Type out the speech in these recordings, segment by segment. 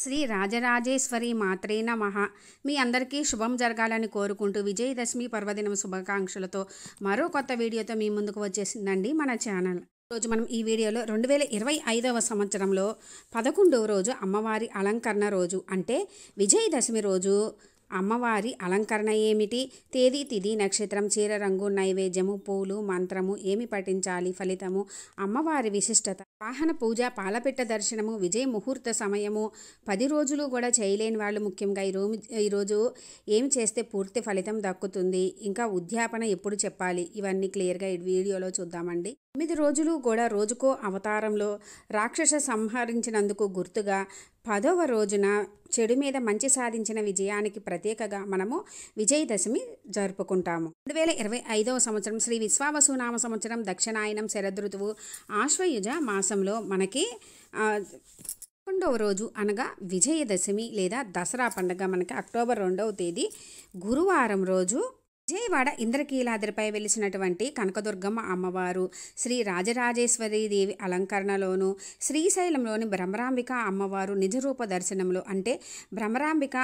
శ్రీ రాజరాజేశ్వరి మాత్రే నమః. మీ అందరికీ శుభం జరగాలని కోరుకుంటూ విజయదశమి పర్వదినం శుభాకాంక్షలతో మరో కొత్త వీడియోతో మీ ముందుకు వచ్చేసిందండి మన ఛానల్. రోజు మనం ఈ వీడియోలో 2025వ సంవత్సరంలో 11వ రోజు అమ్మవారి అలంకరణ రోజు అంటే విజయదశమి రోజు అమ్మవారి అలంకరణ ఏమిటి, తేదీ తిథి నక్షత్రం, చీర రంగు, నైవేద్యము, పూలు, మంత్రము, ఏమి పఠించాలి, ఫలితము, అమ్మవారి విశిష్టత, వాహన పూజ, పాలపిట్ట దర్శనము, విజయ ముహూర్త సమయము, 10 రోజులు కూడా చేయలేని వాళ్ళు ముఖ్యంగా ఈరోజు ఏమి చేస్తే పూర్తి ఫలితం దక్కుతుంది, ఇంకా ఉద్యాపన ఎప్పుడు చెప్పాలి, ఇవన్నీ క్లియర్గా ఈ వీడియోలో చూద్దామండి. 9 రోజులు కూడా రోజుకో అవతారంలో రాక్షస సంహరించినందుకు గుర్తుగా 10వ రోజున చెడు మీద మంచి సాధించిన విజయానికి ప్రత్యేకగా మనము విజయదశమి జరుపుకుంటాము. 2025వ సంవత్సరం శ్రీ విశ్వావసునామ సంవత్సరం దక్షిణాయనం శరదృతువు ఆశ్వయుజ మాసంలో మనకి 11వ రోజు అనగా విజయదశమి లేదా దసరా పండుగ మనకి అక్టోబర్ 2వ తేదీ గురువారం రోజు విజయవాడ ఇంద్రకీలాద్రిపై వెలిసినటువంటి కనకదుర్గమ్మ అమ్మవారు శ్రీ రాజరాజేశ్వరి దేవి అలంకరణలోను, శ్రీశైలంలోని భ్రమరాంబిక అమ్మవారు నిజరూప దర్శనంలో అంటే భ్రమరాంబిక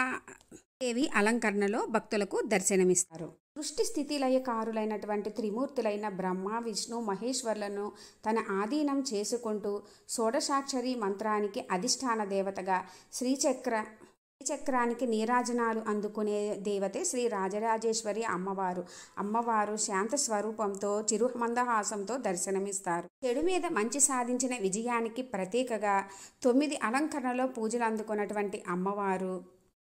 దేవి అలంకరణలో భక్తులకు దర్శనమిస్తారు. సృష్టి స్థితి లయకారులైనటువంటి త్రిమూర్తులైన బ్రహ్మ, విష్ణు, మహేశ్వర్లను తన ఆధీనం చేసుకుంటూ షోడశాక్షరి మంత్రానికి అధిష్టాన దేవతగా శ్రీచక్రానికి నీరాజనాలు అందుకునే దేవతే శ్రీ రాజరాజేశ్వరి అమ్మవారు శాంత స్వరూపంతో చిరుమందహాసంతో దర్శనమిస్తారు. చెడు మీద మంచి సాధించిన విజయానికి ప్రత్యేకగా 9 అలంకరణలో పూజలు అందుకున్నటువంటి అమ్మవారు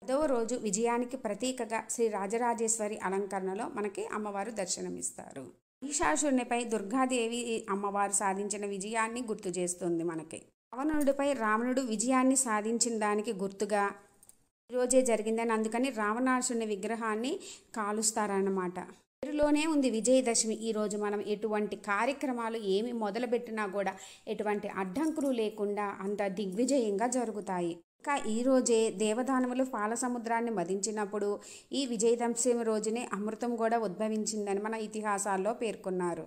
10వ రోజు విజయానికి ప్రతీకగా శ్రీ రాజరాజేశ్వరి అలంకరణలో మనకి అమ్మవారు దర్శనమిస్తారు. మహిషాసురునిపై దుర్గాదేవి అమ్మవారు సాధించిన విజయాన్ని గుర్తు చేస్తుంది. మనకి రావణుడిపై రావణుడు విజయాన్ని సాధించిన దానికి గుర్తుగా ఈరోజే జరిగిందని అందుకని రావణాసురుని విగ్రహాన్ని కాలుస్తారన్నమాట. పేరులోనే ఉంది విజయదశమి. ఈరోజు మనం ఎటువంటి కార్యక్రమాలు ఏమి మొదలుపెట్టినా కూడా ఎటువంటి అడ్డంకులు లేకుండా అంత దిగ్విజయంగా జరుగుతాయి. ఇంకా ఈరోజే దేవదానవులు పాల సముద్రాన్ని మదించినప్పుడు ఈ విజయదశమి రోజునే అమృతం కూడా ఉద్భవించిందని మన ఇతిహాసాల్లో పేర్కొన్నారు.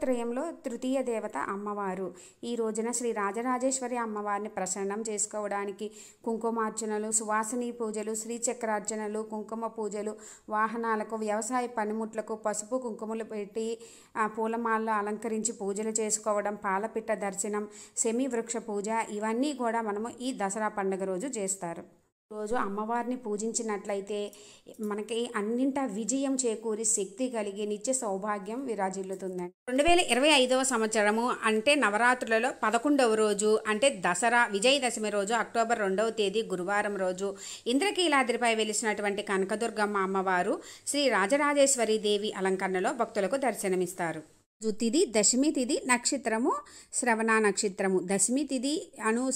త్రయంలో తృతీయ దేవత అమ్మవారు. ఈ రోజున శ్రీ రాజరాజేశ్వరి అమ్మవారిని ప్రసన్నం చేసుకోవడానికి కుంకుమార్చనలు, సువాసిని పూజలు, శ్రీచక్రార్చనలు, కుంకుమ పూజలు, వాహనాలకు, వ్యవసాయ పనిముట్లకు పసుపు కుంకుమలు పెట్టి పూలమాలలో అలంకరించి పూజలు చేసుకోవడం, పాలపిట్ట దర్శనం, శమీ వృక్ష పూజ ఇవన్నీ కూడా మనము ఈ దసరా పండుగ రోజు చేస్తారు. రోజు అమ్మవారిని పూజించినట్లయితే మనకి అన్నింటా విజయం చేకూరి శక్తి కలిగి నిత్య సౌభాగ్యం విరాజిల్లుతుందండి. 2025వ సంవత్సరము అంటే నవరాత్రులలో 11వ రోజు అంటే దసరా విజయదశమి రోజు అక్టోబర్ 2వ తేదీ గురువారం రోజు ఇంద్రకీలాద్రిపై వెలిసినటువంటి కనకదుర్గమ్మ అమ్మవారు శ్రీ రాజరాజేశ్వరి దేవి అలంకరణలో భక్తులకు దర్శనమిస్తారు. తిథి దశమి తిథి నక్షత్రము శ్రవణ నక్షత్రము. దశమి తిథి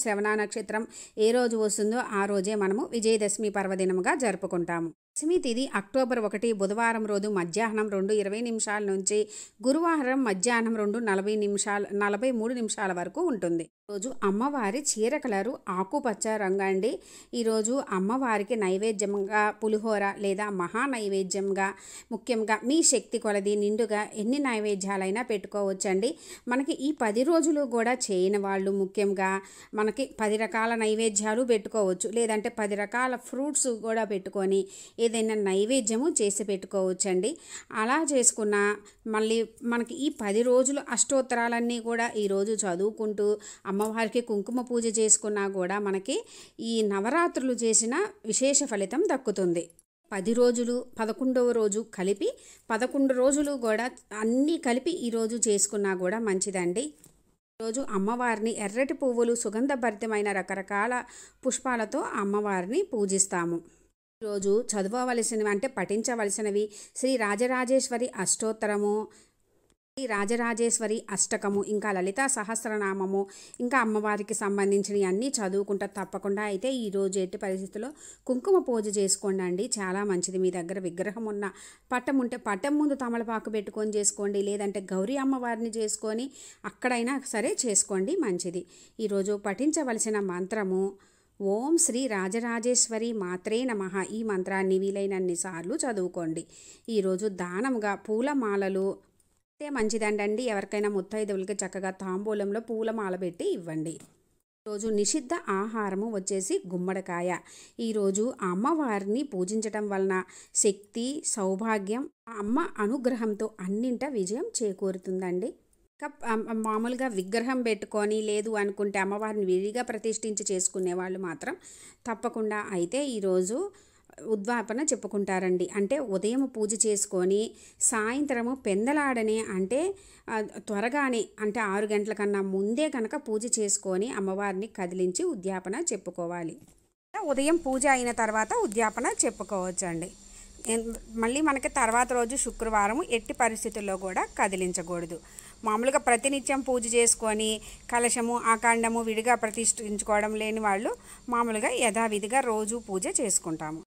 శ్రవణ నక్షత్రం ఏ రోజు వస్తుందో ఆ రోజే మనము విజయదశమి పర్వదినముగా జరుపుకుంటాము. దశమి తిథి అక్టోబర్ 1 బుధవారం రోజు మధ్యాహ్నం 2:20 నుంచి గురువారం మధ్యాహ్నం 2:43 నిమిషాల వరకు ఉంటుంది. రోజు అమ్మవారి చీర కలరు ఆకుపచ్చ రంగు అండి. ఈరోజు అమ్మవారికి నైవేద్యంగా పులిహోర లేదా మహా నైవేద్యంగా ముఖ్యంగా మీ శక్తి కొలది నిండుగా ఎన్ని నైవేద్యాలైనా పెట్టుకోవచ్చండి. మనకి ఈ 10 రోజులు కూడా చేయని వాళ్ళు ముఖ్యంగా మనకి 10 రకాల నైవేద్యాలు పెట్టుకోవచ్చు. లేదంటే 10 రకాల ఫ్రూట్స్ కూడా పెట్టుకొని ఏదైనా నైవేద్యము చేసి పెట్టుకోవచ్చండి. అలా చేసుకున్న మళ్ళీ మనకి ఈ 10 రోజులు అష్టోత్తరాలన్నీ కూడా ఈరోజు చదువుకుంటూ అమ్మవారికి కుంకుమ పూజ చేసుకున్నా కూడా మనకి ఈ నవరాత్రులు చేసిన విశేష ఫలితం దక్కుతుంది. 10 రోజులు 11వ రోజు కలిపి 11 రోజులు కూడా అన్నీ కలిపి ఈరోజు చేసుకున్నా కూడా మంచిదండి. ఈరోజు అమ్మవారిని ఎర్రటి పువ్వులు, సుగంధభరితమైన రకరకాల పుష్పాలతో అమ్మవారిని పూజిస్తాము. ఈరోజు చదవవలసినవి అంటే పఠించవలసినవి శ్రీ రాజరాజేశ్వరి అష్టోత్తరము, శ్రీ రాజరాజేశ్వరి అష్టకము, ఇంకా లలితా సహస్రనామము, ఇంకా అమ్మవారికి సంబంధించినవి అన్నీ చదువుకుంటా తప్పకుండా అయితే ఈరోజు ఎట్టి పరిస్థితుల్లో కుంకుమ పూజ చేసుకోండి అండి. చాలా మంచిది. మీ దగ్గర విగ్రహం ఉన్న పట్టం ఉంటే పట్టం ముందు తమలపాకు పెట్టుకొని చేసుకోండి. లేదంటే గౌరీ అమ్మవారిని చేసుకొని అక్కడైనా సరే చేసుకోండి, మంచిది. ఈరోజు పఠించవలసిన మంత్రము ఓం శ్రీ రాజరాజేశ్వరి మాత్రే నమః. ఈ మంత్రాన్ని వీలైనన్ని సార్లు చదువుకోండి. ఈరోజు దానంగా పూలమాలలు మంచిదండి. ఎవరికైనా ముత్తైదువులకి చక్కగా తాంబూలంలో పూలమాల పెట్టి ఇవ్వండి. రోజు నిషిద్ధ ఆహారము వచ్చేసి గుమ్మడికాయ. ఈరోజు ఆ అమ్మవారిని పూజించటం వలన శక్తి, సౌభాగ్యం, ఆ అమ్మ అనుగ్రహంతో అన్నింట విజయం చేకూరుతుందండి. మామూలుగా విగ్రహం పెట్టుకొని లేదు అనుకుంటే అమ్మవారిని విడిగా ప్రతిష్ఠించి చేసుకునే వాళ్ళు మాత్రం తప్పకుండా అయితే ఈరోజు ఉద్వాపన చెప్పుకుంటారండి. అంటే ఉదయం పూజ చేసుకొని సాయంత్రము పెందలాడనే అంటే త్వరగానే అంటే 6 గంటల కన్నా ముందే కనుక పూజ చేసుకొని అమ్మవారిని కదిలించి ఉద్యాపన చెప్పుకోవాలి. ఉదయం పూజ అయిన తర్వాత ఉద్యాపన చెప్పుకోవచ్చండి. మళ్ళీ మనకి తర్వాత రోజు శుక్రవారం ఎట్టి పరిస్థితుల్లో కూడా కదిలించకూడదు. మామూలుగా ప్రతినిత్యం పూజ చేసుకొని కలశము ఆకాండము విడిగా ప్రతిష్ఠించుకోవడం లేని వాళ్ళు మామూలుగా యథావిధిగా రోజు పూజ చేసుకుంటాము.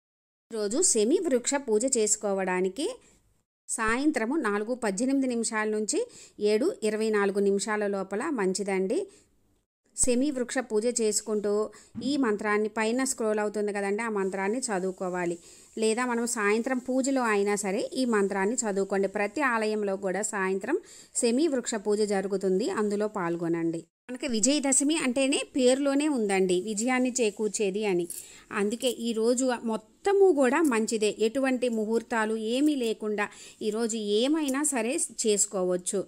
రోజు శమి వృక్ష పూజ చేసుకోవడానికి సాయంత్రము 4:18 నిమిషాల నుంచి 7:24 నిమిషాల లోపల మంచిదండి. శమి వృక్ష పూజ చేసుకుంటూ ఈ మంత్రాన్ని పైన స్క్రోల్ అవుతుంది కదండి, ఆ మంత్రాన్ని చదువుకోవాలి. లేదా మనం సాయంత్రం పూజలో అయినా సరే ఈ మంత్రాన్ని చదువుకోండి. ప్రతి ఆలయంలో కూడా సాయంత్రం శమి వృక్ష పూజ జరుగుతుంది, అందులో పాల్గొనండి. మనకి విజయదశమి అంటేనే పేరులోనే ఉందండి విజయాన్ని చేకూర్చేది అని. అందుకే ఈరోజు మొత్తము కూడా మంచిదే. ఎటువంటి ముహూర్తాలు ఏమీ లేకుండా ఈరోజు ఏమైనా సరే చేసుకోవచ్చు.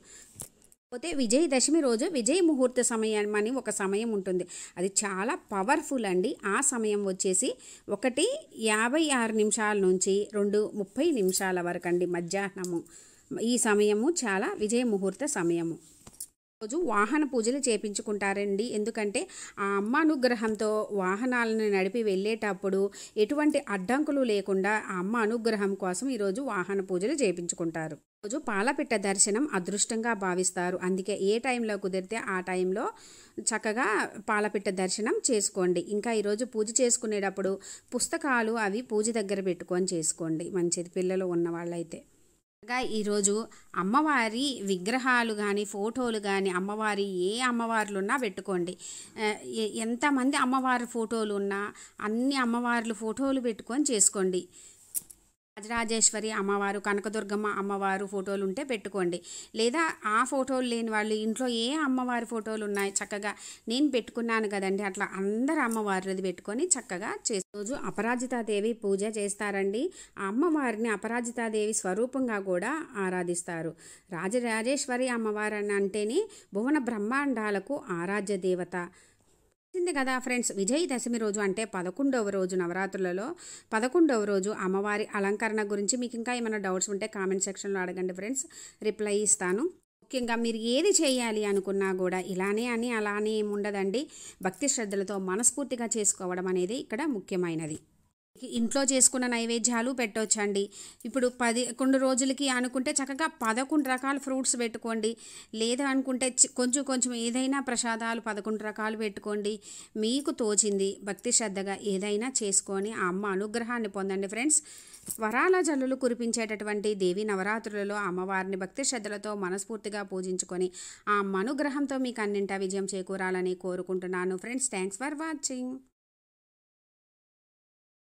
పోతే విజయదశమి రోజు విజయ ముహూర్త సమయం అని ఒక సమయం ఉంటుంది, అది చాలా పవర్ఫుల్ అండి. ఆ సమయం వచ్చేసి 1:56 నిమిషాల నుంచి 2:30 నిమిషాల వరకు అండి మధ్యాహ్నము. ఈ సమయము చాలా విజయ ముహూర్త సమయము. రోజు వాహన పూజలు చేపించుకుంటారండి. ఎందుకంటే ఆ అమ్మ అనుగ్రహంతో వాహనాలను నడిపి వెళ్ళేటప్పుడు ఎటువంటి అడ్డంకులు లేకుండా ఆ అమ్మ అనుగ్రహం కోసం ఈరోజు వాహన పూజలు చేపించుకుంటారు. రోజు పాలపిట్ట దర్శనం అదృష్టంగా భావిస్తారు. అందుకే ఏ టైంలో కుదిరితే ఆ టైంలో చక్కగా పాలపిట్ట దర్శనం చేసుకోండి. ఇంకా ఈరోజు పూజ చేసుకునేటప్పుడు పుస్తకాలు అవి పూజ దగ్గర పెట్టుకొని చేసుకోండి, మంచిది పిల్లలు ఉన్న వాళ్ళైతే. ఈరోజు అమ్మవారి విగ్రహాలు కానీ ఫోటోలు కానీ అమ్మవారి ఏ అమ్మవార్లు ఉన్నా పెట్టుకోండి. ఎంతమంది అమ్మవారి ఫోటోలు ఉన్నా అన్ని అమ్మవార్లు ఫోటోలు పెట్టుకొని చేసుకోండి. రాజరాజేశ్వరి అమ్మవారు, కనకదుర్గమ్మ అమ్మవారు ఫోటోలు ఉంటే పెట్టుకోండి. లేదా ఆ ఫోటోలు లేని వాళ్ళు ఇంట్లో ఏ అమ్మవారి ఫోటోలు ఉన్నాయి చక్కగా నేను పెట్టుకున్నాను కదండి, అట్లా అందరు అమ్మవారిది పెట్టుకొని చక్కగా రోజు అపరాజితాదేవి పూజ చేస్తారండి. ఆ అమ్మవారిని అపరాజితాదేవి స్వరూపంగా కూడా ఆరాధిస్తారు. రాజరాజేశ్వరి అమ్మవారు అంటేనే భువన బ్రహ్మాండాలకు ఆరాధ్య దేవత. వచ్చింది కదా ఫ్రెండ్స్, విజయదశమి రోజు అంటే 11వ రోజు నవరాత్రులలో 11వ రోజు అమ్మవారి అలంకరణ గురించి మీకు ఇంకా ఏమైనా డౌట్స్ ఉంటే కామెంట్ సెక్షన్లో అడగండి ఫ్రెండ్స్, రిప్లై ఇస్తాను. ముఖ్యంగా మీరు ఏది చేయాలి అనుకున్నా కూడా ఇలానే అని అలానే ఏముండదండి, భక్తి శ్రద్ధలతో మనస్ఫూర్తిగా చేసుకోవడం అనేది ఇక్కడ ముఖ్యమైనది. ఇంట్లో చేసుకున్న నైవేద్యాలు పెట్టవచ్చండి. ఇప్పుడు 11 రోజులకి అనుకుంటే చక్కగా 11 రకాల ఫ్రూట్స్ పెట్టుకోండి. లేదా అనుకుంటే కొంచెం ఏదైనా ప్రసాదాలు 11 రకాలు పెట్టుకోండి. మీకు తోచింది భక్తి శ్రద్ధగా ఏదైనా చేసుకొని ఆ అమ్మ అనుగ్రహాన్ని పొందండి ఫ్రెండ్స్. వరాల జల్లులు కురిపించేటటువంటి దేవి నవరాత్రులలో అమ్మవారిని భక్తి శ్రద్ధలతో మనస్ఫూర్తిగా పూజించుకొని ఆ అమ్మ అనుగ్రహంతో మీకు అన్నింటా విజయం చేకూరాలని కోరుకుంటున్నాను ఫ్రెండ్స్. Thanks for watching.